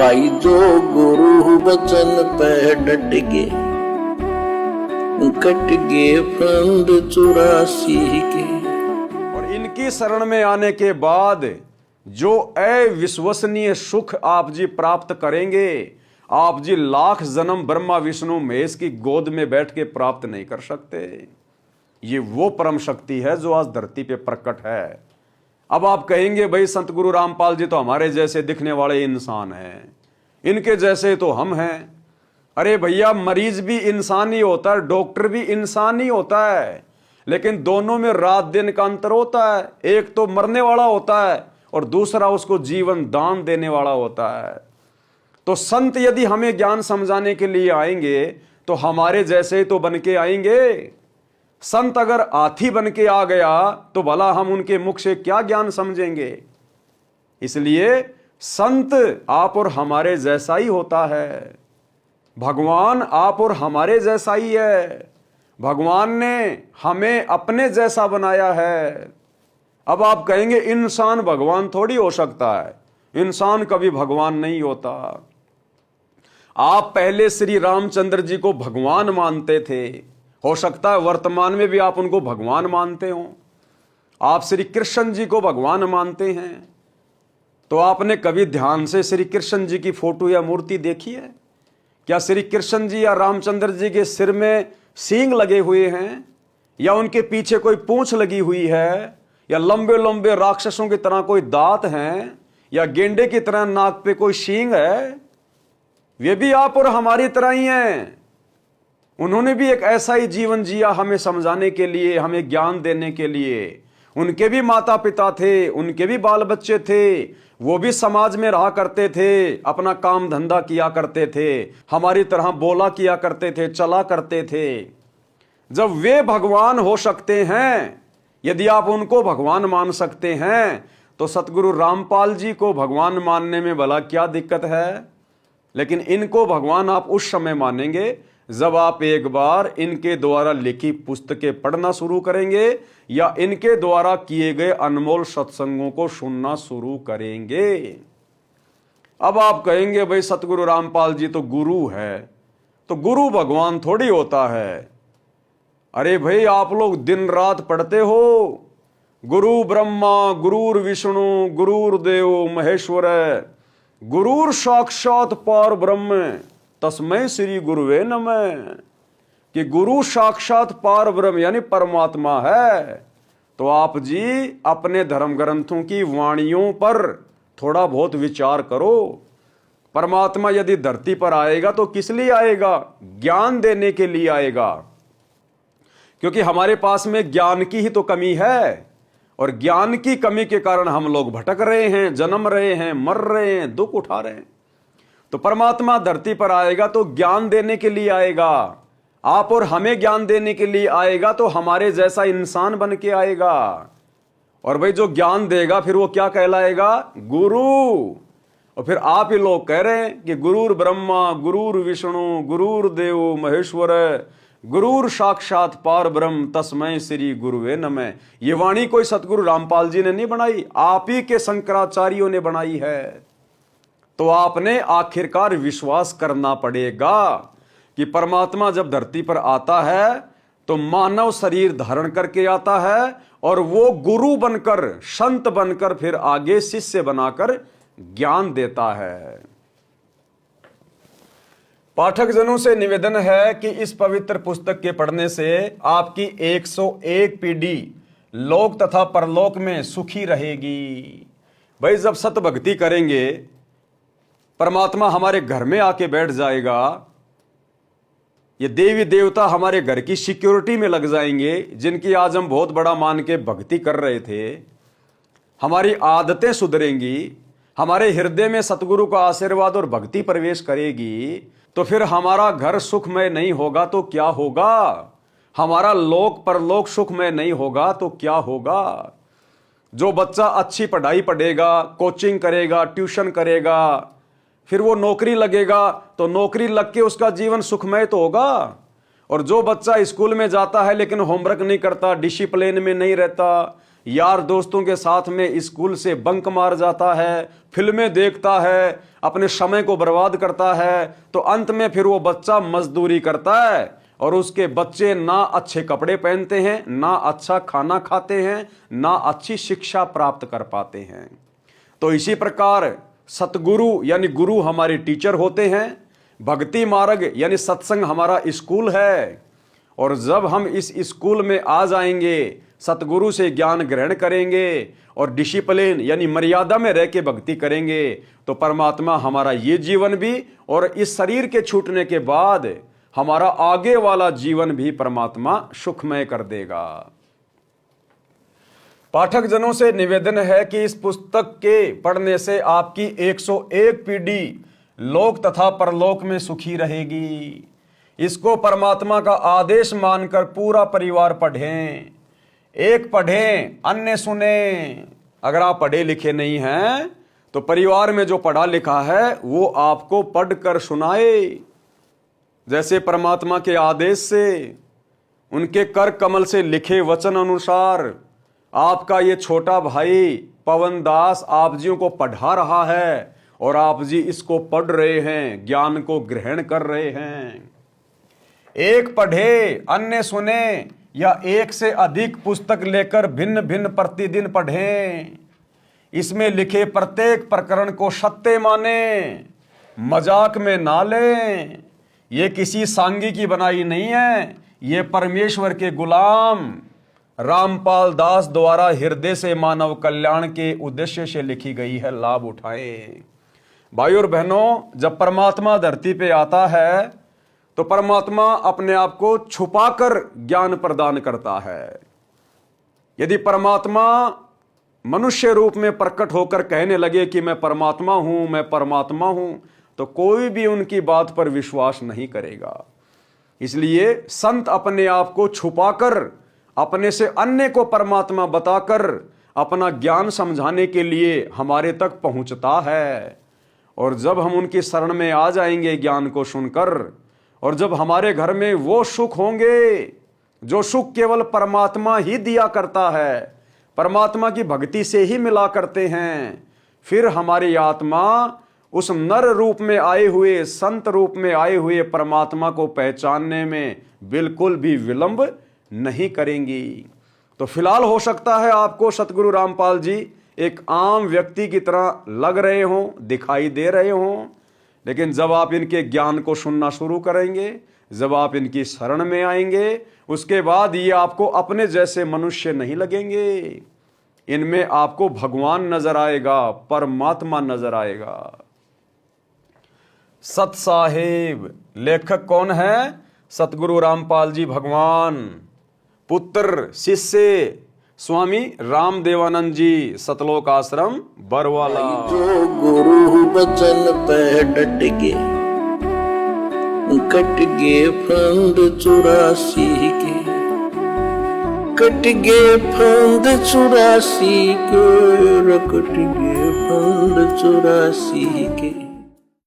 भाई जो गुरु बचन पे डट गए, कट गए फंद 84 के। और इनकी शरण में आने के बाद जो अविश्वसनीय सुख आप जी प्राप्त करेंगे, आप जी लाख जन्म ब्रह्मा विष्णु महेश की गोद में बैठ के प्राप्त नहीं कर सकते। ये वो परम शक्ति है जो आज धरती पे प्रकट है। अब आप कहेंगे भाई संत गुरु रामपाल जी तो हमारे जैसे दिखने वाले इंसान हैं, इनके जैसे तो हम हैं। अरे भैया, मरीज भी इंसान ही होता है, डॉक्टर भी इंसान ही होता है, लेकिन दोनों में रात दिन का अंतर होता है। एक तो मरने वाला होता है और दूसरा उसको जीवन दान देने वाला होता है। तो संत यदि हमें ज्ञान समझाने के लिए आएंगे तो हमारे जैसे तो बन के आएंगे। संत अगर हाथी बन के आ गया तो भला हम उनके मुख से क्या ज्ञान समझेंगे। इसलिए संत आप और हमारे जैसा ही होता है, भगवान आप और हमारे जैसा ही है। भगवान ने हमें अपने जैसा बनाया है। अब आप कहेंगे इंसान भगवान थोड़ी हो सकता है, इंसान कभी भगवान नहीं होता। आप पहले श्री रामचंद्र जी को भगवान मानते थे, हो सकता है वर्तमान में भी आप उनको भगवान मानते हो। आप श्री कृष्ण जी को भगवान मानते हैं, तो आपने कभी ध्यान से श्री कृष्ण जी की फोटो या मूर्ति देखी है? क्या श्री कृष्ण जी या रामचंद्र जी के सिर में सींग लगे हुए हैं, या उनके पीछे कोई पूंछ लगी हुई है, या लंबे लंबे राक्षसों की तरह कोई दांत हैं, या गेंडे की तरह नाक पे कोई सींग है? वे भी आप और हमारी तरह ही हैं। उन्होंने भी एक ऐसा ही जीवन जिया हमें समझाने के लिए, हमें ज्ञान देने के लिए। उनके भी माता पिता थे, उनके भी बाल बच्चे थे, वो भी समाज में रहा करते थे, अपना काम धंधा किया करते थे, हमारी तरह बोला किया करते थे, चला करते थे। जब वे भगवान हो सकते हैं, यदि आप उनको भगवान मान सकते हैं, तो सतगुरु रामपाल जी को भगवान मानने में भला क्या दिक्कत है। लेकिन इनको भगवान आप उस समय मानेंगे जब आप एक बार इनके द्वारा लिखी पुस्तकें पढ़ना शुरू करेंगे, या इनके द्वारा किए गए अनमोल सत्संगों को सुनना शुरू करेंगे। अब आप कहेंगे भाई सतगुरु रामपाल जी तो गुरु है, तो गुरु भगवान थोड़ी होता है। अरे भाई, आप लोग दिन रात पढ़ते हो, गुरु ब्रह्मा गुरुर विष्णु गुरुर्देव महेश्वर, गुरुर साक्षात पार ब्रह्म तस्मै श्री गुरुवे नमः। कि गुरु साक्षात पार ब्रह्म यानी परमात्मा है। तो आप जी अपने धर्म ग्रंथों की वाणियों पर थोड़ा बहुत विचार करो। परमात्मा यदि धरती पर आएगा तो किस लिए आएगा? ज्ञान देने के लिए आएगा, क्योंकि हमारे पास में ज्ञान की ही तो कमी है, और ज्ञान की कमी के कारण हम लोग भटक रहे हैं, जन्म रहे हैं, मर रहे हैं, दुख उठा रहे हैं। तो परमात्मा धरती पर आएगा तो ज्ञान देने के लिए आएगा, आप और हमें ज्ञान देने के लिए आएगा, तो हमारे जैसा इंसान बन के आएगा। और भाई जो ज्ञान देगा फिर वो क्या कहलाएगा? गुरु। और फिर आप ही लोग कह रहे हैं कि गुरुर ब्रह्मा गुरुर विष्णु गुरुर्देव महेश्वर गुरुर साक्षात पार ब्रह्म तस्मै श्री गुरुवे नमः। ये वाणी कोई सतगुरु रामपाल जी ने नहीं बनाई, आप ही के शंकराचार्यों ने बनाई है। तो आपने आखिरकार विश्वास करना पड़ेगा कि परमात्मा जब धरती पर आता है तो मानव शरीर धारण करके आता है, और वो गुरु बनकर, संत बनकर फिर आगे शिष्य बनाकर ज्ञान देता है। पाठक जनों से निवेदन है कि इस पवित्र पुस्तक के पढ़ने से आपकी 101 पीढ़ी लोक तथा परलोक में सुखी रहेगी। भाई जब सत भक्ति करेंगे, परमात्मा हमारे घर में आके बैठ जाएगा, ये देवी देवता हमारे घर की सिक्योरिटी में लग जाएंगे, जिनकी आज हम बहुत बड़ा मान के भक्ति कर रहे थे। हमारी आदतें सुधरेंगी, हमारे हृदय में सतगुरु का आशीर्वाद और भक्ति प्रवेश करेगी, तो फिर हमारा घर सुखमय नहीं होगा तो क्या होगा? हमारा लोक परलोक सुखमय नहीं होगा तो क्या होगा? जो बच्चा अच्छी पढ़ाई पढ़ेगा, कोचिंग करेगा, ट्यूशन करेगा, फिर वो नौकरी लगेगा, तो नौकरी लग के उसका जीवन सुखमय तो होगा। और जो बच्चा स्कूल में जाता है लेकिन होमवर्क नहीं करता, डिसिप्लिन में नहीं रहता, यार दोस्तों के साथ में स्कूल से बंक मार जाता है, फिल्में देखता है, अपने समय को बर्बाद करता है, तो अंत में फिर वो बच्चा मजदूरी करता है और उसके बच्चे ना अच्छे कपड़े पहनते हैं, ना अच्छा खाना खाते हैं, ना अच्छी शिक्षा प्राप्त कर पाते हैं। तो इसी प्रकार सतगुरु यानी गुरु हमारे टीचर होते हैं, भक्ति मार्ग यानी सत्संग हमारा स्कूल है। और जब हम इस स्कूल में आ जाएंगे, सतगुरु से ज्ञान ग्रहण करेंगे और डिसिप्लिन यानी मर्यादा में रह के भक्ति करेंगे, तो परमात्मा हमारा ये जीवन भी और इस शरीर के छूटने के बाद हमारा आगे वाला जीवन भी परमात्मा सुखमय कर देगा। पाठक जनों से निवेदन है कि इस पुस्तक के पढ़ने से आपकी 101 पीढ़ी लोक तथा परलोक में सुखी रहेगी। इसको परमात्मा का आदेश मानकर पूरा परिवार पढ़ें। एक पढ़ें, अन्य सुने। अगर आप पढ़े लिखे नहीं हैं तो परिवार में जो पढ़ा लिखा है वो आपको पढ़कर सुनाए, जैसे परमात्मा के आदेश से, उनके कर कमल से लिखे वचन अनुसार आपका ये छोटा भाई पवन दास आप जियों को पढ़ा रहा है और आप जी इसको पढ़ रहे हैं, ज्ञान को ग्रहण कर रहे हैं। एक पढ़े, अन्य सुने, या एक से अधिक पुस्तक लेकर भिन्न भिन्न प्रतिदिन पढ़ें। इसमें लिखे प्रत्येक प्रकरण को सत्य माने, मजाक में ना लें। ये किसी सांगी की बनाई नहीं है, ये परमेश्वर के गुलाम रामपाल दास द्वारा हृदय से मानव कल्याण के उद्देश्य से लिखी गई है। लाभ उठाएं। भाई और बहनों, जब परमात्मा धरती पे आता है तो परमात्मा अपने आप को छुपाकर ज्ञान प्रदान करता है। यदि परमात्मा मनुष्य रूप में प्रकट होकर कहने लगे कि मैं परमात्मा हूं, मैं परमात्मा हूं, तो कोई भी उनकी बात पर विश्वास नहीं करेगा। इसलिए संत अपने आप को छुपाकर अपने से अन्य को परमात्मा बताकर अपना ज्ञान समझाने के लिए हमारे तक पहुंचता है। और जब हम उनकी शरण में आ जाएंगे ज्ञान को सुनकर, और जब हमारे घर में वो सुख होंगे जो सुख केवल परमात्मा ही दिया करता है, परमात्मा की भक्ति से ही मिला करते हैं, फिर हमारी आत्मा उस नर रूप में आए हुए, संत रूप में आए हुए परमात्मा को पहचानने में बिल्कुल भी विलंब नहीं करेंगी। तो फिलहाल हो सकता है आपको सतगुरु रामपाल जी एक आम व्यक्ति की तरह लग रहे हों, दिखाई दे रहे हों, लेकिन जब आप इनके ज्ञान को सुनना शुरू करेंगे, जब आप इनकी शरण में आएंगे, उसके बाद ये आपको अपने जैसे मनुष्य नहीं लगेंगे। इनमें आपको भगवान नजर आएगा, परमात्मा नजर आएगा। सत साहेब लेखक कौन है? सतगुरु रामपाल जी भगवान। पुत्र शिष्य स्वामी रामदेवानंद जी, सतलोक आश्रम बरवाला। जो गुरु बचन पे डट गे, कट गे फंद 84 के, कट गे फंद 84 के, कट गे फंद 84 के।